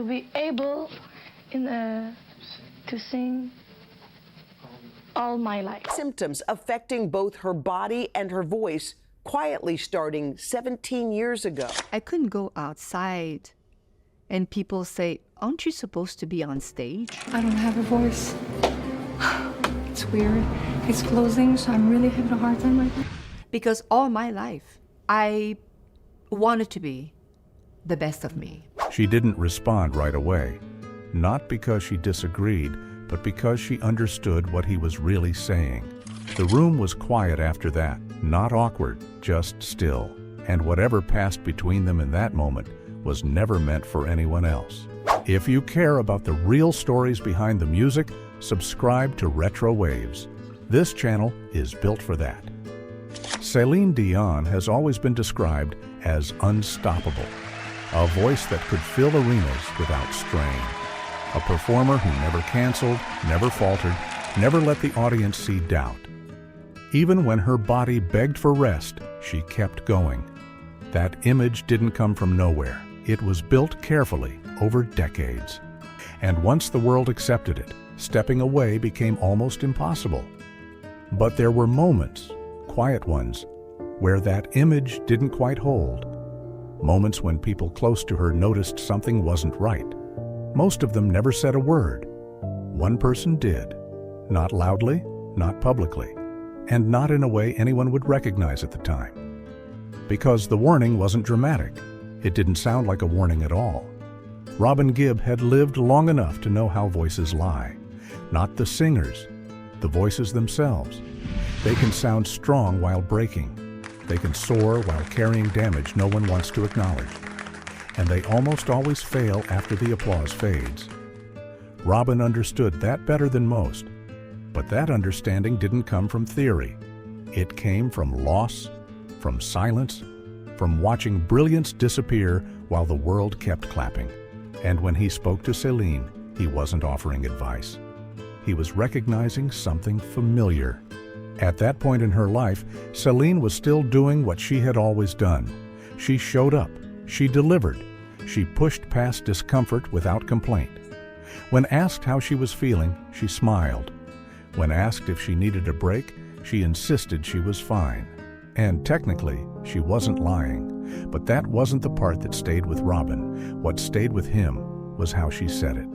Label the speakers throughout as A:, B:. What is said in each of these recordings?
A: To be able to sing all my life.
B: Symptoms affecting both her body and her voice, quietly starting 17 years ago.
C: I couldn't go outside and people say, aren't you supposed to be on stage?
A: I don't have a voice. It's weird. It's closing, so I'm really having a hard time right now.
C: Because all my life, I wanted to be the best of me.
D: She didn't respond right away, not because she disagreed, but because she understood what he was really saying. The room was quiet after that, not awkward, just still. And whatever passed between them in that moment was never meant for anyone else. If you care about the real stories behind the music, subscribe to RetroWaves. This channel is built for that. Céline Dion has always been described as unstoppable, a voice that could fill arenas without strain, a performer who never canceled, never faltered, never let the audience see doubt. Even when her body begged for rest, she kept going. That image didn't come from nowhere. It was built carefully over decades. And once the world accepted it, stepping away became almost impossible. But there were moments, quiet ones, where that image didn't quite hold. Moments when people close to her noticed something wasn't right. Most of them never said a word. One person did. Not loudly, not publicly, and not in a way anyone would recognize at the time. Because the warning wasn't dramatic. It didn't sound like a warning at all. Robin Gibb had lived long enough to know how voices lie. Not the singers, the voices themselves. They can sound strong while breaking. They can soar while carrying damage no one wants to acknowledge. And they almost always fail after the applause fades. Robin understood that better than most. But that understanding didn't come from theory. It came from loss, from silence, from watching brilliance disappear while the world kept clapping. And when he spoke to Céline, he wasn't offering advice. He was recognizing something familiar. At that point in her life, Céline was still doing what she had always done. She showed up. She delivered. She pushed past discomfort without complaint. When asked how she was feeling, she smiled. When asked if she needed a break, she insisted she was fine. And technically, she wasn't lying. But that wasn't the part that stayed with Robin. What stayed with him was how she said it.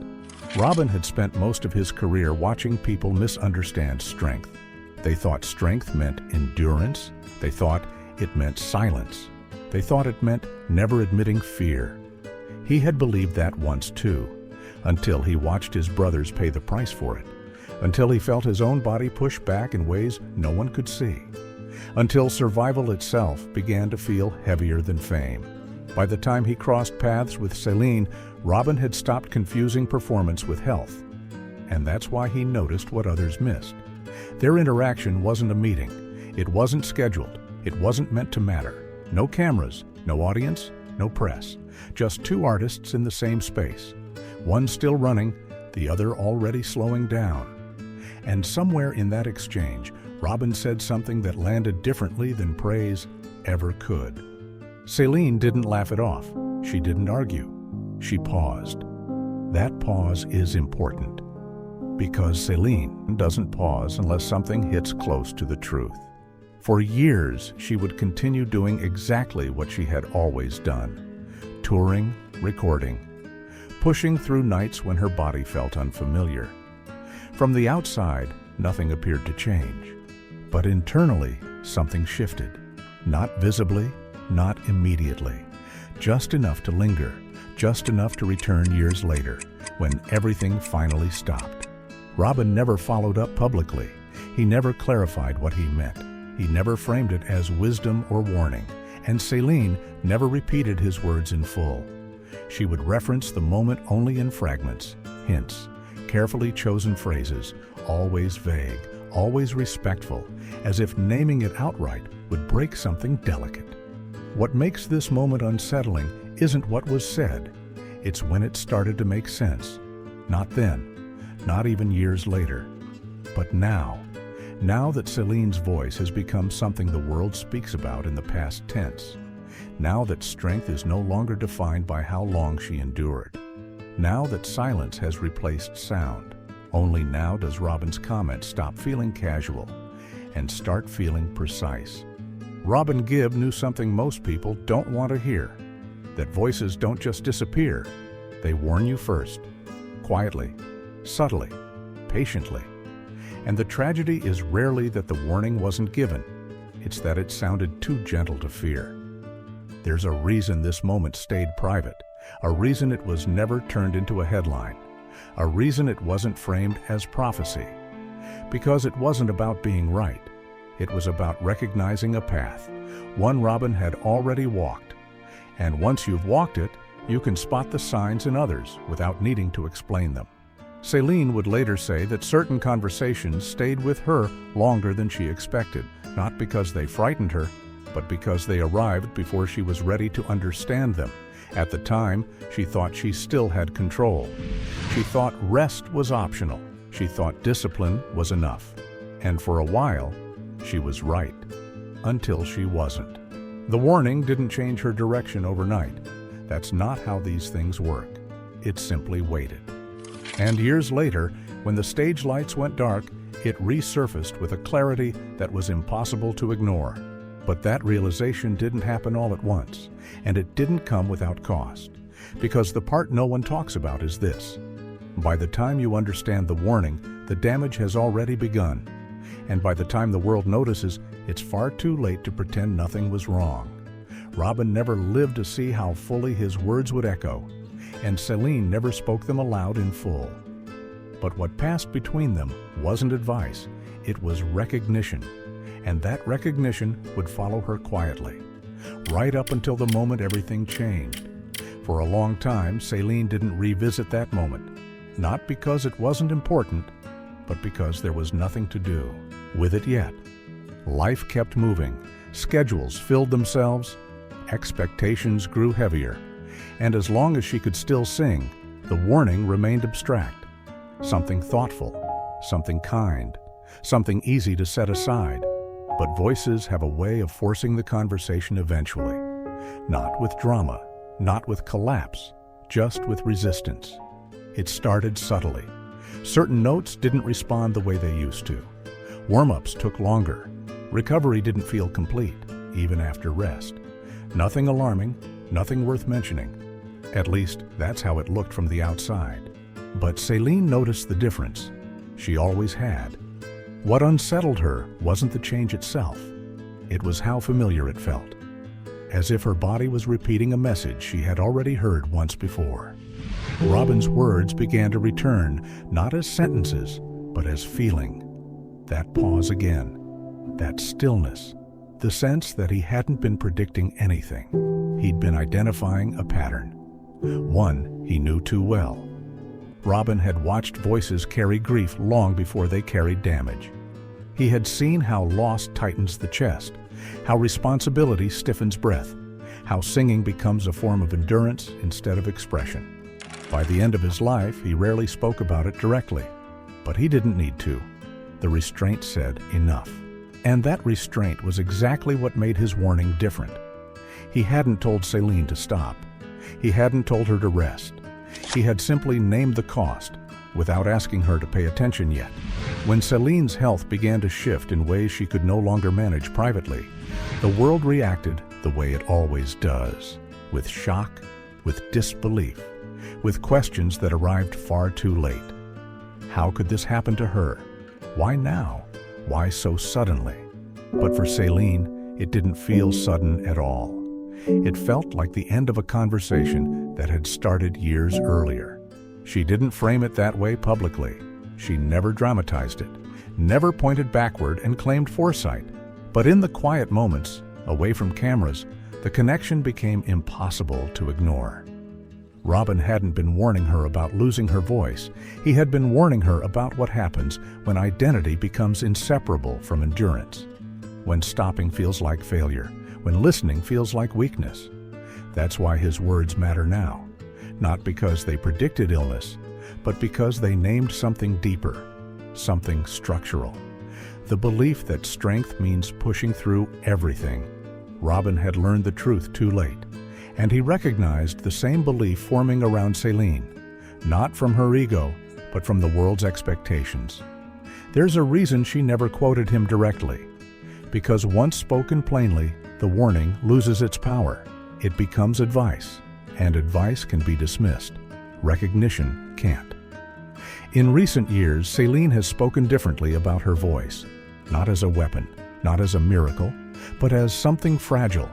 D: Robin had spent most of his career watching people misunderstand strength. They thought strength meant endurance. They thought it meant silence. They thought it meant never admitting fear. He had believed that once too, until he watched his brothers pay the price for it, until he felt his own body push back in ways no one could see, until survival itself began to feel heavier than fame. By the time he crossed paths with Céline, Robin had stopped confusing performance with health. And that's why he noticed what others missed. Their interaction wasn't a meeting. It wasn't scheduled. It wasn't meant to matter. No cameras, no audience, no press. Just two artists in the same space. One still running, the other already slowing down. And somewhere in that exchange, Robin said something that landed differently than praise ever could. Céline didn't laugh it off. She didn't argue. She paused. That pause is important. Because Céline doesn't pause unless something hits close to the truth. For years, she would continue doing exactly what she had always done. Touring, recording, pushing through nights when her body felt unfamiliar. From the outside, nothing appeared to change. But internally, something shifted. Not visibly, not immediately. Just enough to linger, just enough to return years later, when everything finally stopped. Robin never followed up publicly. He never clarified what he meant. He never framed it as wisdom or warning. And Céline never repeated his words in full. She would reference the moment only in fragments, hints, carefully chosen phrases, always vague, always respectful, as if naming it outright would break something delicate. What makes this moment unsettling isn't what was said. It's when it started to make sense. Not then, not even years later, but now. Now that Céline's voice has become something the world speaks about in the past tense. Now that strength is no longer defined by how long she endured. now that silence has replaced sound. Only now does Robin's comments stop feeling casual and start feeling precise. Robin Gibb knew something most people don't want to hear, that voices don't just disappear, they warn you first, quietly, subtly, patiently. And the tragedy is rarely that the warning wasn't given, it's that it sounded too gentle to fear. There's a reason this moment stayed private, a reason it was never turned into a headline, a reason it wasn't framed as prophecy. Because it wasn't about being right, it was about recognizing a path, one Robin had already walked. And once you've walked it, you can spot the signs in others without needing to explain them. Céline would later say that certain conversations stayed with her longer than she expected, not because they frightened her, but because they arrived before she was ready to understand them. At the time, she thought she still had control. She thought rest was optional. She thought discipline was enough. And for a while, she was right. Until she wasn't. The warning didn't change her direction overnight. That's not how these things work. It simply waited. And years later, when the stage lights went dark, it resurfaced with a clarity that was impossible to ignore. But that realization didn't happen all at once, and it didn't come without cost. Because the part no one talks about is this. By the time you understand the warning, the damage has already begun. And by the time the world notices, it's far too late to pretend nothing was wrong. Robin never lived to see how fully his words would echo, and Céline never spoke them aloud in full. But what passed between them wasn't advice, it was recognition. And that recognition would follow her quietly, right up until the moment everything changed. For a long time, Céline didn't revisit that moment, not because it wasn't important, but because there was nothing to do with it yet. Life kept moving, schedules filled themselves, expectations grew heavier, and as long as she could still sing, the warning remained abstract. Something thoughtful, something kind, something easy to set aside. But voices have a way of forcing the conversation eventually. Not with drama, not with collapse, just with resistance. It started subtly. Certain notes didn't respond the way they used to. Warm-ups took longer. Recovery didn't feel complete, even after rest. Nothing alarming, nothing worth mentioning. At least, that's how it looked from the outside. But Céline noticed the difference. She always had. What unsettled her wasn't the change itself. It was how familiar it felt. As if her body was repeating a message she had already heard once before. Robin's words began to return, not as sentences, but as feeling. That pause again, that stillness, the sense that he hadn't been predicting anything. He'd been identifying a pattern. One he knew too well. Robin had watched voices carry grief long before they carried damage. He had seen how loss tightens the chest, how responsibility stiffens breath, how singing becomes a form of endurance instead of expression. By the end of his life, he rarely spoke about it directly, but he didn't need to. The restraint said enough. And that restraint was exactly what made his warning different. He hadn't told Céline to stop. He hadn't told her to rest. He had simply named the cost, without asking her to pay attention yet. When Céline's health began to shift in ways she could no longer manage privately, the world reacted the way it always does, with shock, with disbelief, with questions that arrived far too late. How could this happen to her? Why now? Why so suddenly? But for Céline, it didn't feel sudden at all. It felt like the end of a conversation that had started years earlier. She didn't frame it that way publicly. She never dramatized it, never pointed backward and claimed foresight. But in the quiet moments, away from cameras, the connection became impossible to ignore. Robin hadn't been warning her about losing her voice. He had been warning her about what happens when identity becomes inseparable from endurance, when stopping feels like failure, when listening feels like weakness. That's why his words matter now, not because they predicted illness, but because they named something deeper, something structural. The belief that strength means pushing through everything. Robin had learned the truth too late, and he recognized the same belief forming around Céline. not from her ego, but from the world's expectations. There's a reason she never quoted him directly, because once spoken plainly, the warning loses its power. It becomes advice, and advice can be dismissed. Recognition can't. In recent years, Céline has spoken differently about her voice, not as a weapon, not as a miracle, but as something fragile,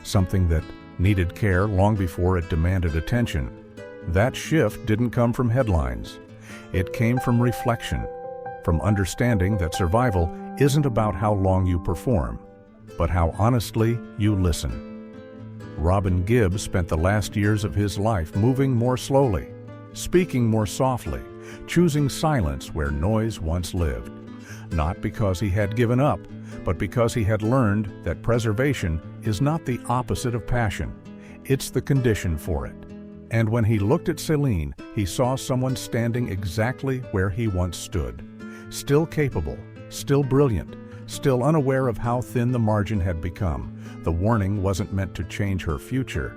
D: something that needed care long before it demanded attention. That shift didn't come from headlines. It came from reflection, from understanding that survival isn't about how long you perform, but how honestly you listen. Robin Gibb spent the last years of his life moving more slowly, speaking more softly, choosing silence where noise once lived. Not because he had given up, but because he had learned that preservation is not the opposite of passion. It's the condition for it. And when he looked at Céline, he saw someone standing exactly where he once stood. Still capable, still brilliant, still unaware of how thin the margin had become. The warning wasn't meant to change her future.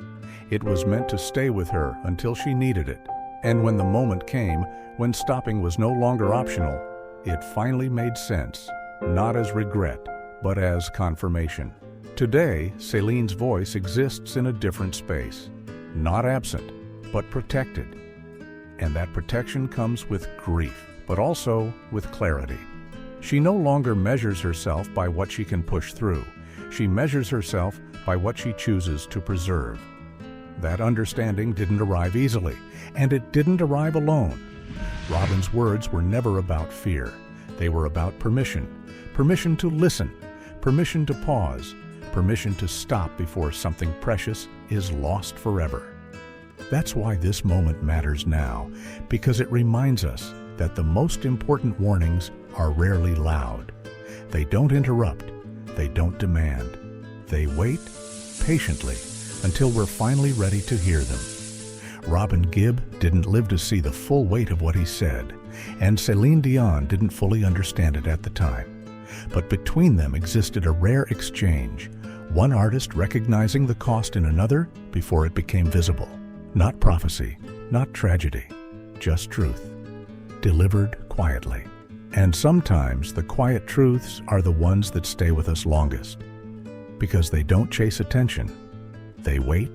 D: It was meant to stay with her until she needed it. And when the moment came, when stopping was no longer optional, it finally made sense, not as regret, but as confirmation. Today, Céline's voice exists in a different space, not absent, but protected. And that protection comes with grief, but also with clarity. She no longer measures herself by what she can push through. She measures herself by what she chooses to preserve. That understanding didn't arrive easily, and it didn't arrive alone. Robin's words were never about fear. They were about permission. Permission to listen, permission to pause, permission to stop before something precious is lost forever. That's why this moment matters now, because it reminds us that the most important warnings are rarely loud. They don't interrupt. They don't demand. They wait patiently until we're finally ready to hear them. Robin Gibb didn't live to see the full weight of what he said, and Céline Dion didn't fully understand it at the time. But between them existed a rare exchange, one artist recognizing the cost in another before it became visible. Not prophecy, not tragedy, just truth, delivered quietly. And sometimes the quiet truths are the ones that stay with us longest, because they don't chase attention. They wait,